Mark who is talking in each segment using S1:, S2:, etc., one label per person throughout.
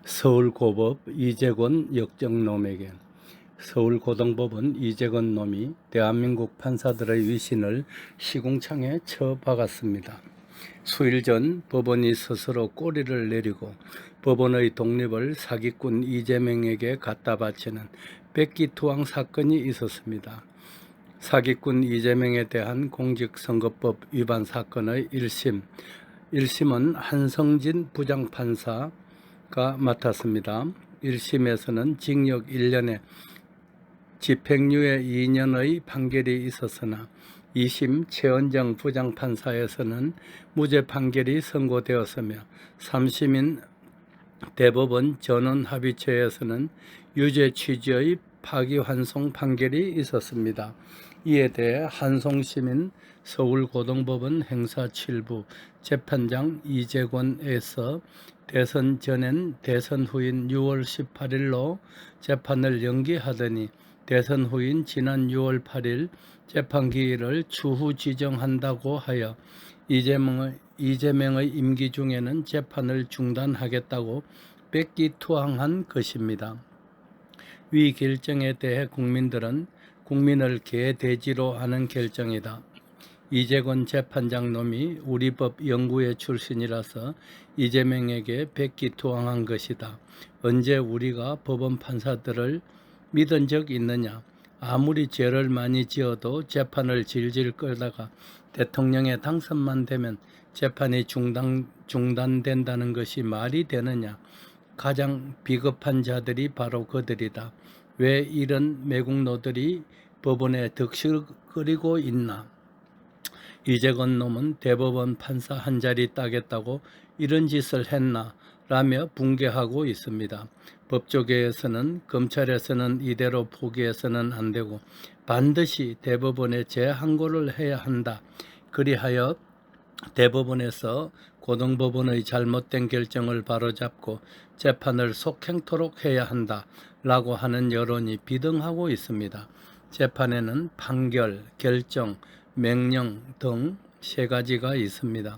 S1: 서울고법 이재권 역정놈에게. 서울고등법원 이재권 놈이 대한민국 판사들의 위신을 시궁창에 쳐박았습니다. 수일 전 법원이 스스로 꼬리를 내리고 법원의 독립을 사기꾼 이재명에게 갖다 바치는 뺏기투항 사건이 있었습니다. 사기꾼 이재명에 대한 공직선거법 위반 사건의 1심은 한성진 부장판사가 맡았습니다. 1심에서는 징역 1년에 집행유예 2년의 판결이 있었으나 2심 최은정 부장판사에서는 무죄 판결이 선고되었으며 3심인 대법원 전원합의체에서는 유죄 취지의 파기환송 판결이 있었습니다. 이에 대해 한송시민 서울고등법원 행사 7부 재판장 이재권에서 대선 전엔 대선 후인 6월 18일로 재판을 연기하더니 대선 후인 지난 6월 8일 재판 기일을 추후 지정한다고 하여 이재명의 임기 중에는 재판을 중단하겠다고 뺏기투항한 것입니다. 위 결정에 대해 국민들은 국민을 개돼지로 하는 결정이다. 이재권 재판장 놈이 우리법 연구회 출신이라서 이재명에게 뺏기투항한 것이다. 언제 우리가 법원 판사들을 믿은 적 있느냐? 아무리 죄를 많이 지어도 재판을 질질 끌다가 대통령의 당선만 되면 재판이 중단된다는 것이 말이 되느냐? 가장 비겁한 자들이 바로 그들이다. 왜 이런 매국노들이 법원에 득실거리고 있나? 이재권 놈은 대법원 판사 한 자리 따겠다고 이런 짓을 했나? 라며 붕괴하고 있습니다. 법조계에서는 검찰에서는 이대로 포기해서는 안 되고 반드시 대법원에 재항고를 해야 한다. 그리하여 대법원에서 고등법원의 잘못된 결정을 바로잡고 재판을 속행토록 해야 한다. 라고 하는 여론이 비등하고 있습니다. 재판에는 판결, 결정, 명령 등 세 가지가 있습니다.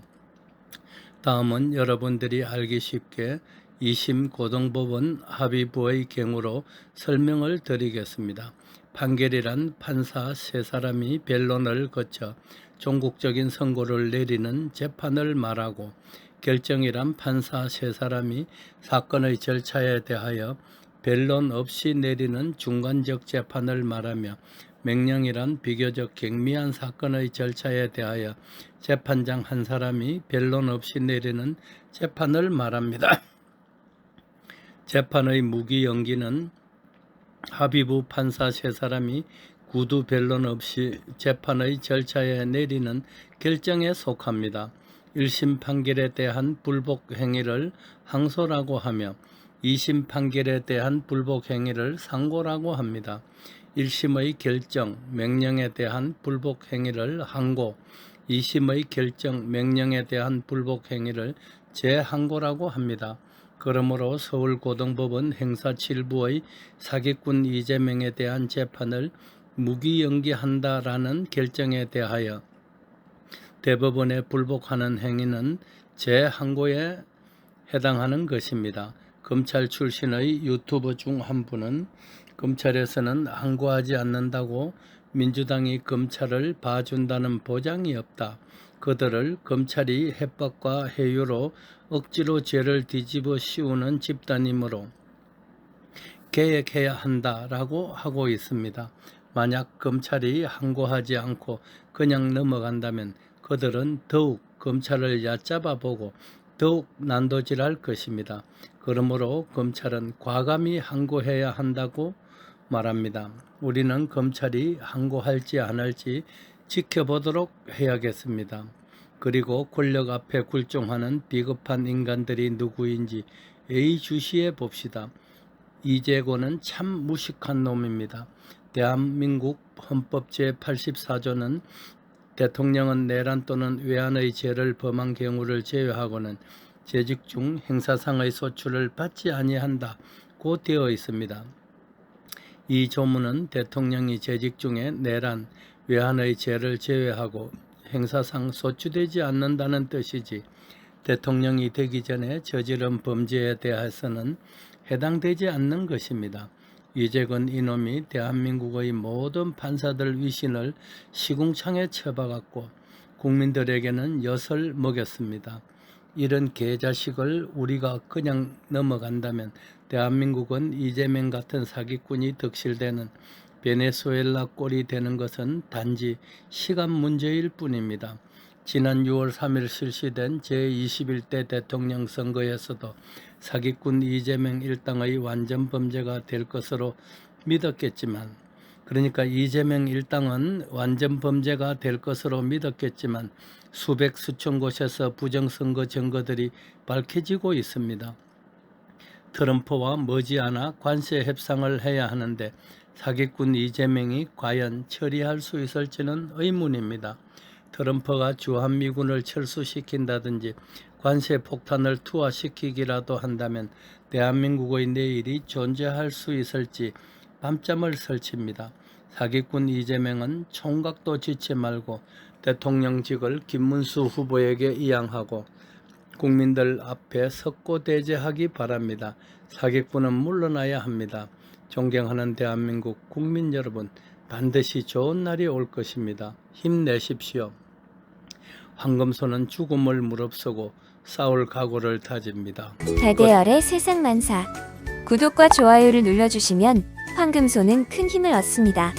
S1: 다음은 여러분들이 알기 쉽게 2심 고등법원 합의부의 경우로 설명을 드리겠습니다. 판결이란 판사 세 사람이 변론을 거쳐 종국적인 선고를 내리는 재판을 말하고, 결정이란 판사 세 사람이 사건의 절차에 대하여 변론 없이 내리는 중간적 재판을 말하며, 명령이란 비교적 경미한 사건의 절차에 대하여 재판장 한 사람이 변론 없이 내리는 재판을 말합니다. 재판의 무기 연기는 합의부 판사 세 사람이 구두 변론 없이 재판의 절차에 내리는 결정에 속합니다. 1심 판결에 대한 불복 행위를 항소라고 하며 2심 판결에 대한 불복 행위를 상고라고 합니다. 1심의 결정, 명령에 대한 불복 행위를 항고, 2심의 결정, 명령에 대한 불복 행위를 재항고라고 합니다. 그러므로 서울고등법원 행사 7부의 사기꾼 이재명에 대한 재판을 무기연기한다라는 결정에 대하여 대법원에 불복하는 행위는 재항고에 해당하는 것입니다. 검찰 출신의 유튜버 중 한 분은 검찰에서는 항고하지 않는다고 민주당이 검찰을 봐준다는 보장이 없다. 그들을 검찰이 해법과 해유로 억지로 죄를 뒤집어 씌우는 집단이므로 개혁해야 한다라고 하고 있습니다. 만약 검찰이 항고하지 않고 그냥 넘어간다면 그들은 더욱 검찰을 얕잡아 보고 더욱 난도질할 것입니다. 그러므로 검찰은 과감히 항고해야 한다고 말합니다. 우리는 검찰이 항고할지 안 할지 지켜보도록 해야겠습니다. 그리고 권력 앞에 굴종하는 비겁한 인간들이 누구인지 예의주시해 봅시다. 이재권은 참 무식한 놈입니다. 대한민국 헌법 제84조는 대통령은 내란 또는 외환의 죄를 범한 경우를 제외하고는 재직 중 행사상의 소출을 받지 아니한다고 되어 있습니다. 이 조문은 대통령이 재직 중에 내란, 외환의 죄를 제외하고 행사상 소추되지 않는다는 뜻이지, 대통령이 되기 전에 저지른 범죄에 대해서는 해당되지 않는 것입니다. 이재건 이놈이 대한민국의 모든 판사들 위신을 시궁창에 쳐박았고 국민들에게는 엿을 먹였습니다. 이런 개자식을 우리가 그냥 넘어간다면 대한민국은 이재명 같은 사기꾼이 득실되는 베네수엘라 꼴이 되는 것은 단지 시간 문제일 뿐입니다. 지난 6월 3일 실시된 제21대 대통령 선거에서도 사기꾼 이재명 일당의 완전 범죄가 될 것으로 믿었겠지만, 그러니까 이재명 일당은 완전 범죄가 될 것으로 믿었겠지만 수백 수천 곳에서 부정선거 증거들이 밝혀지고 있습니다. 트럼프와 머지않아 관세 협상을 해야 하는데 사기꾼 이재명이 과연 처리할 수 있을지는 의문입니다. 트럼프가 주한미군을 철수시킨다든지 관세 폭탄을 투하시키기라도 한다면 대한민국의 내일이 존재할 수 있을지 밤잠을 설칩니다. 사기꾼 이재명은 총각도 지체 말고 대통령직을 김문수 후보에게 이양하고 국민들 앞에 석고대죄하기 바랍니다. 사기꾼은 물러나야 합니다. 존경하는 대한민국 국민 여러분, 반드시 좋은 날이 올 것입니다. 힘내십시오. 황금소는 죽음을 무릅쓰고 싸울 각오를 다집니다.
S2: 다대열의 세상만사. 구독과 좋아요를 눌러주시면 황금소는 큰 힘을 얻습니다.